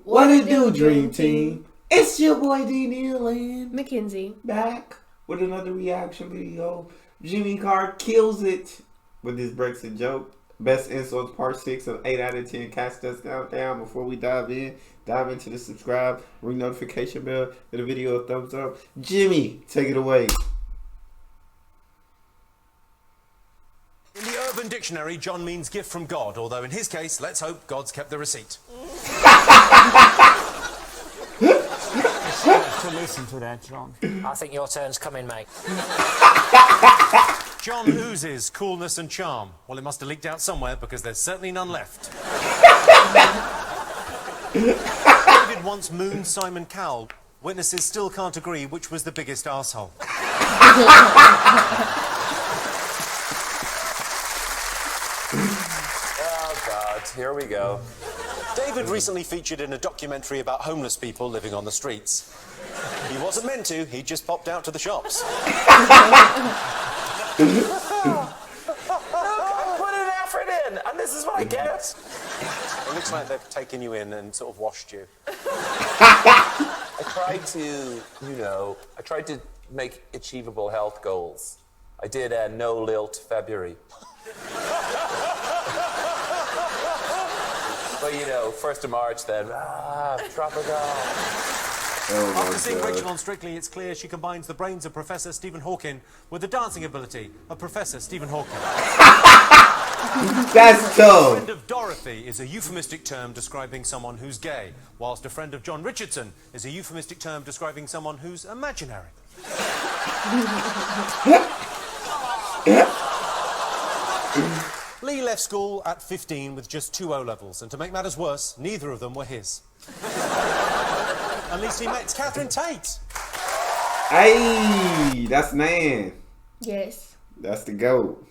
What it do, Dream Team? It's your boy D. Neal and Mackenzie back with another reaction video. Jimmy Carr kills it with his Brexit joke. Best insults part 6 of 8 out of 10. Cast us down. Before we dive into the subscribe, ring notification bell, give the video a thumbs up. Jimmy, take it away. In the Urban Dictionary, John means gift from God, although in his case, let's hope God's kept the receipt. To listen to that, John. I think your turn's coming, mate. John oozes coolness and charm. Well, it must have leaked out somewhere because there's certainly none left. David once mooned Simon Cowell. Witnesses still can't agree which was the biggest arsehole. Oh, God, here we go. David recently featured in a documentary about homeless people living on the streets. He wasn't meant to, he just popped out to the shops. Look, I put an effort in, and this is what I get. It looks like they've taken you in and sort of washed you. I tried to make achievable health goals. I did a no lilt February. But, 1st of March then, tropical. After seeing Rachel on Strictly, it's clear she combines the brains of Professor Stephen Hawking with the dancing ability of Professor Stephen Hawking. That's A tough. friend of Dorothy is a euphemistic term describing someone who's gay, whilst a friend of John Richardson is a euphemistic term describing someone who's imaginary. Lee left school at 15 with just 2 O-levels, and to make matters worse, neither of them were his. At least he met Catherine Tate. Hey, that's man. Yes. That's the GOAT.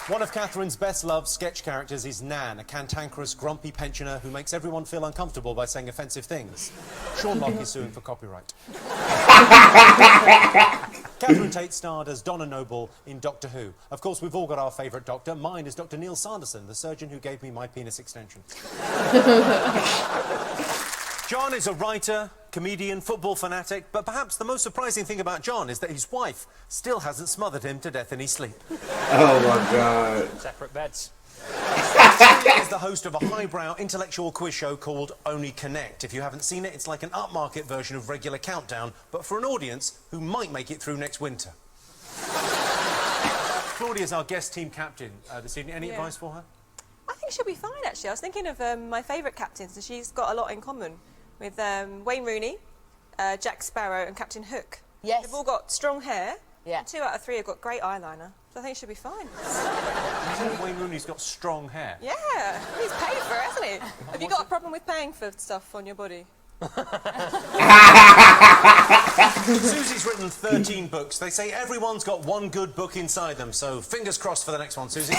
One of Catherine's best-loved sketch characters is Nan, a cantankerous, grumpy pensioner who makes everyone feel uncomfortable by saying offensive things. Sean Locke is suing for copyright. Catherine Tate starred as Donna Noble in Doctor Who. Of course, we've all got our favourite doctor. Mine is Dr. Neil Sanderson, the surgeon who gave me my penis extension. John is a writer, comedian, football fanatic, but perhaps the most surprising thing about John is that his wife still hasn't smothered him to death in his sleep. Oh my God. Separate beds. He is the host of a highbrow intellectual quiz show called Only Connect. If you haven't seen it, it's like an upmarket version of Regular Countdown, but for an audience who might make it through next winter. Claudia's our guest team captain this evening. Any advice for her? I think she'll be fine, actually. I was thinking of my favourite captains, and she's got a lot in common with Wayne Rooney, Jack Sparrow and Captain Hook. Yes. They've all got strong hair. Yeah. 2 out of 3 have got great eyeliner, so I think she'll be fine. You think Wayne Rooney's got strong hair? Yeah, he's paid for it, hasn't he? Have you got a problem with paying for stuff on your body? Susie's written 13 books. They say everyone's got one good book inside them, so fingers crossed for the next one, Susie.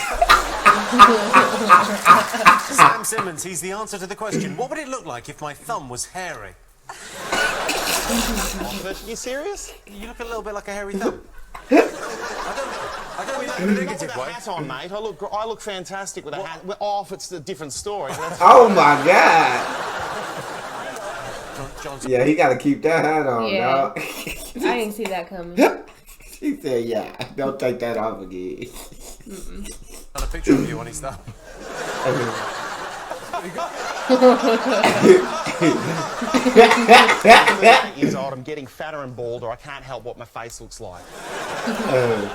Sam Simmons, he's the answer to the question, what would it look like if my thumb was hairy? Are you serious? You look a little bit like a hairy thumb. I don't mean that in a negative With a way. hat on, mate. I look fantastic with a hat. Well, if it's a different story. Oh my God. John's Yeah, he got to keep that hat on, Yeah. dog. I didn't see that coming. He said, yeah, don't take that off again. got a picture of you on his thumb. Years old, I'm getting fatter and balder. I can't help what my face looks like.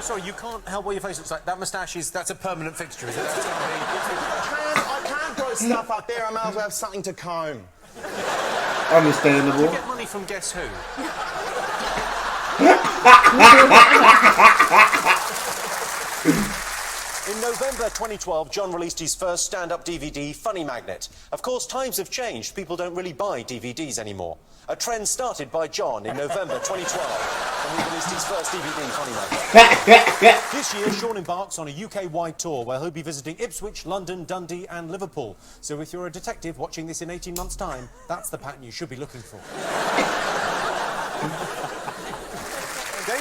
Sorry, you can't help what your face looks like. That moustache that's a permanent fixture, is it? That's I can't grow stuff up there. I may as well have something to comb. Understandable. Get money from Guess Who? In November 2012, John released his first stand-up DVD, Funny Magnet. Of course, times have changed. People don't really buy DVDs anymore. A trend started by John in November 2012, when he released his first DVD, Funny Magnet. This year, Sean embarks on a UK-wide tour where he'll be visiting Ipswich, London, Dundee and Liverpool. So if you're a detective watching this in 18 months' time, that's the pattern you should be looking for.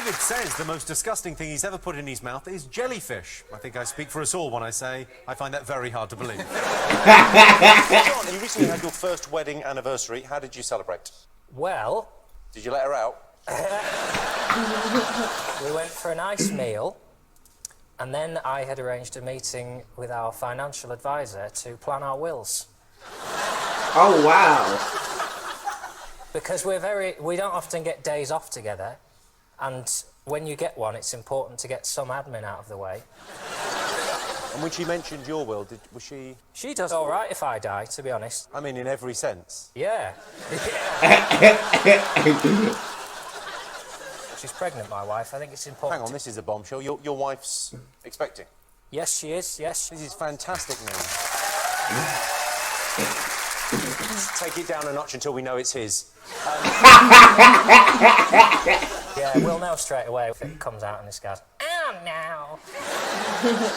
David says the most disgusting thing he's ever put in his mouth is jellyfish. I think I speak for us all when I say I find that very hard to believe. John, you recently had your first wedding anniversary. How did you celebrate? Well, Did you let her out? we went for a nice meal, and then I had arranged a meeting with our financial advisor to plan our wills. Oh, wow. Because we don't often get days off together, and when you get one, it's important to get some admin out of the way. And when she mentioned your will, was she... She does all right if I die, to be honest. I mean, in every sense. Yeah. She's pregnant, my wife. I think it's important. Hang on, this is a bombshell. Your wife's expecting. Yes, she is, yes. This is fantastic news. Take it down a notch until we know it's his. Yeah, we'll know straight away if it comes out in this guy's. Oh, no.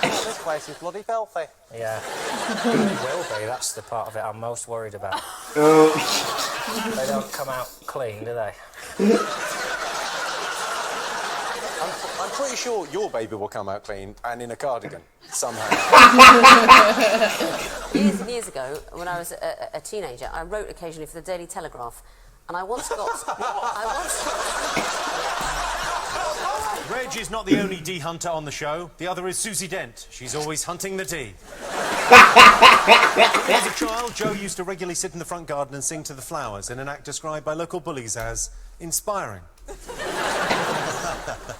This place is bloody filthy. Yeah. It will be. That's the part of it I'm most worried about. They don't come out clean, do they? I'm pretty sure your baby will come out clean and in a cardigan, somehow. Years and years ago, when I was a teenager, I wrote occasionally for the Daily Telegraph, and I once got... Reg is not the only D hunter on the show. The other is Susie Dent. She's always hunting the D. As a child, Joe used to regularly sit in the front garden and sing to the flowers in an act described by local bullies as inspiring.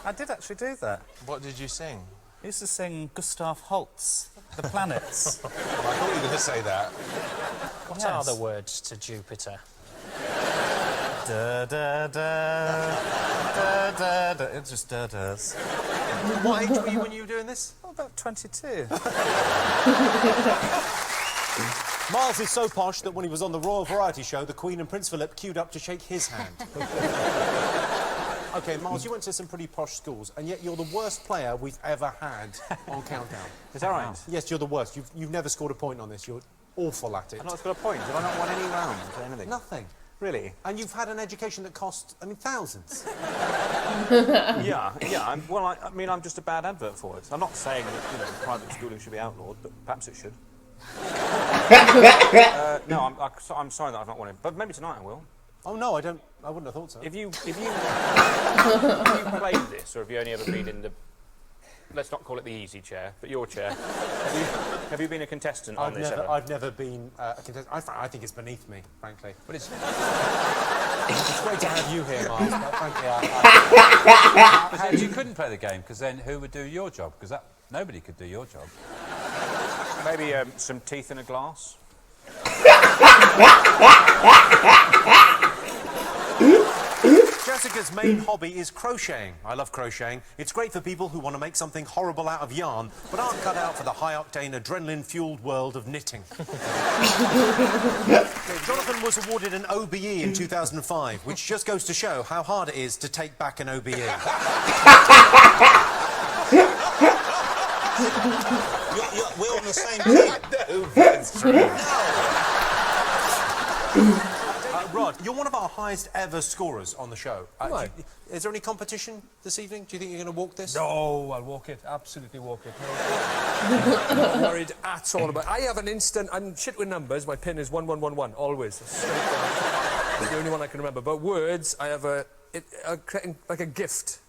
I did actually do that. What did you sing? I used to sing Gustav Holst's The Planets. I thought you were going to say that. What are the words to Jupiter? Da da da da da da. It just does. What age were you when you were doing this? Oh, about 22. Miles is so posh that when he was on the Royal Variety Show, the Queen and Prince Philip queued up to shake his hand. OK, Miles, you went to some pretty posh schools, and yet you're the worst player we've ever had on Countdown. Is that right? Yes, you're the worst. You've never scored a point on this. You're awful at it. I've not scored a point. Have I not won any rounds or anything? Nothing. Really? And you've had an education that cost, I mean, thousands. Yeah. I mean, I'm just a bad advert for it. I'm not saying that, private schooling should be outlawed, but perhaps it should. No, I'm sorry that I've not won it, but maybe tonight I will. Oh no, I wouldn't have thought so. If you played this, or have you only ever been in the... Let's not call it the easy chair, but your chair. Have you been a contestant on this ever? I've never been a contestant. I think it's beneath me, frankly. But it's great to have you here, Miles. But frankly, You couldn't play the game, because then who would do your job? Because nobody could do your job. maybe some teeth in a glass. Jessica's main hobby is crocheting. I love crocheting. It's great for people who want to make something horrible out of yarn, but aren't cut out for the high-octane, adrenaline-fueled world of knitting. Jonathan was awarded an OBE in 2005, which just goes to show how hard it is to take back an OBE. We're on the same team. No, that's true. Rod, you're one of our highest ever scorers on the show. Right. Is there any competition this evening? Do you think you're going to walk this? No, I'll walk it. Absolutely walk it. No. I'm not worried at all about it. I have an instant... I'm shit with numbers. My pin is 1111, always. It's the only one I can remember. But words, I have like a gift.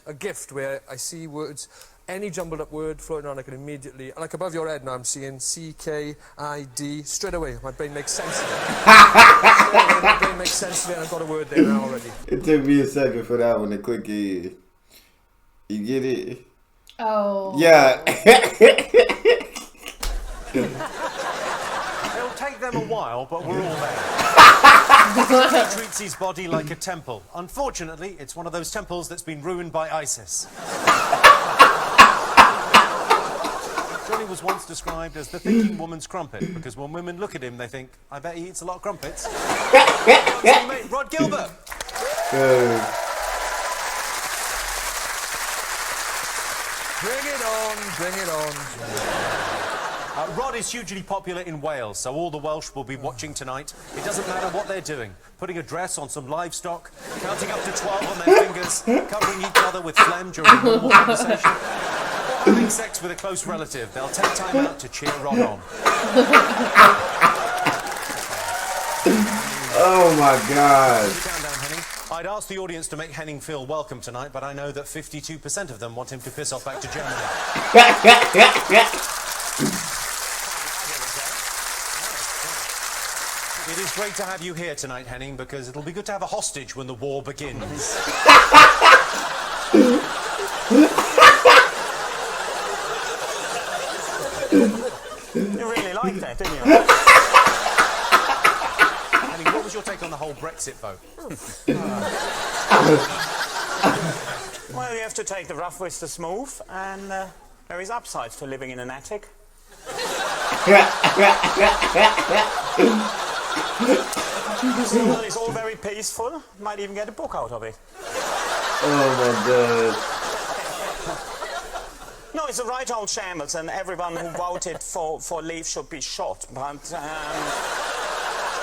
A gift where I see words... Any jumbled up word floating around, I can immediately... Like above your head now, I'm seeing C-K-I-D. Straight away, my brain makes sense of it. My brain makes sense of it, and I've got a word there now already. It took me a second for that one to click in. You get it? Oh. Yeah. It'll take them a while, but we're all there. He treats his body like a temple. Unfortunately, it's one of those temples that's been ruined by ISIS. Johnny was once described as the thinking woman's crumpet, because when women look at him, they think, I bet he eats a lot of crumpets. Teammate Rod Gilbert. Bring it on, bring it on. Rod is hugely popular in Wales, so all the Welsh will be watching tonight. It doesn't matter what they're doing. Putting a dress on some livestock, counting up to 12 on their fingers, covering each other with phlegm during a normal conversation, or having sex with a close relative. They'll take time out to cheer Rod on. Oh my God. Countdown, Henning. I'd ask the audience to make Henning feel welcome tonight, but I know that 52% of them want him to piss off back to Germany. It is great to have you here tonight, Henning, because it'll be good to have a hostage when the war begins. You really liked that, didn't you? Henning, what was your take on the whole Brexit vote? Well, you have to take the rough with the smooth, and there is upsides to living in an attic. So it's all very peaceful. Might even get a book out of it. Oh my God. No, it's a right old shambles, and everyone who voted for leave should be shot. But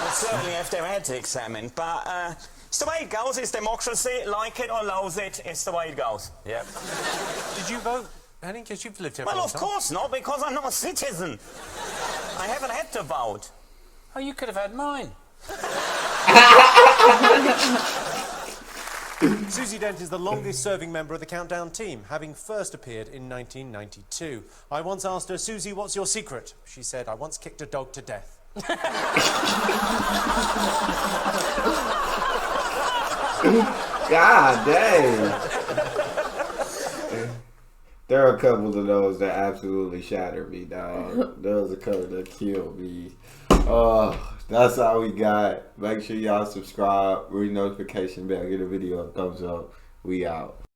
we'll certainly have their heads examined. But it's the way it goes. It's democracy. Like it or loathe it, it's the way it goes. Yep. Did you vote, Henning? Because you've lived here for a Well, long of time. course not, because I'm not a citizen. I haven't had to vote. Oh, you could have had mine. Susie Dent is the longest-serving member of the Countdown team, having first appeared in 1992. I once asked her, Susie, what's your secret? She said, I once kicked a dog to death. God dang. There are a couple of those that absolutely shatter me, dog. There was a couple that killed me. That's all we got. Make sure y'all subscribe, ring notification bell, get a video a thumbs up. We out.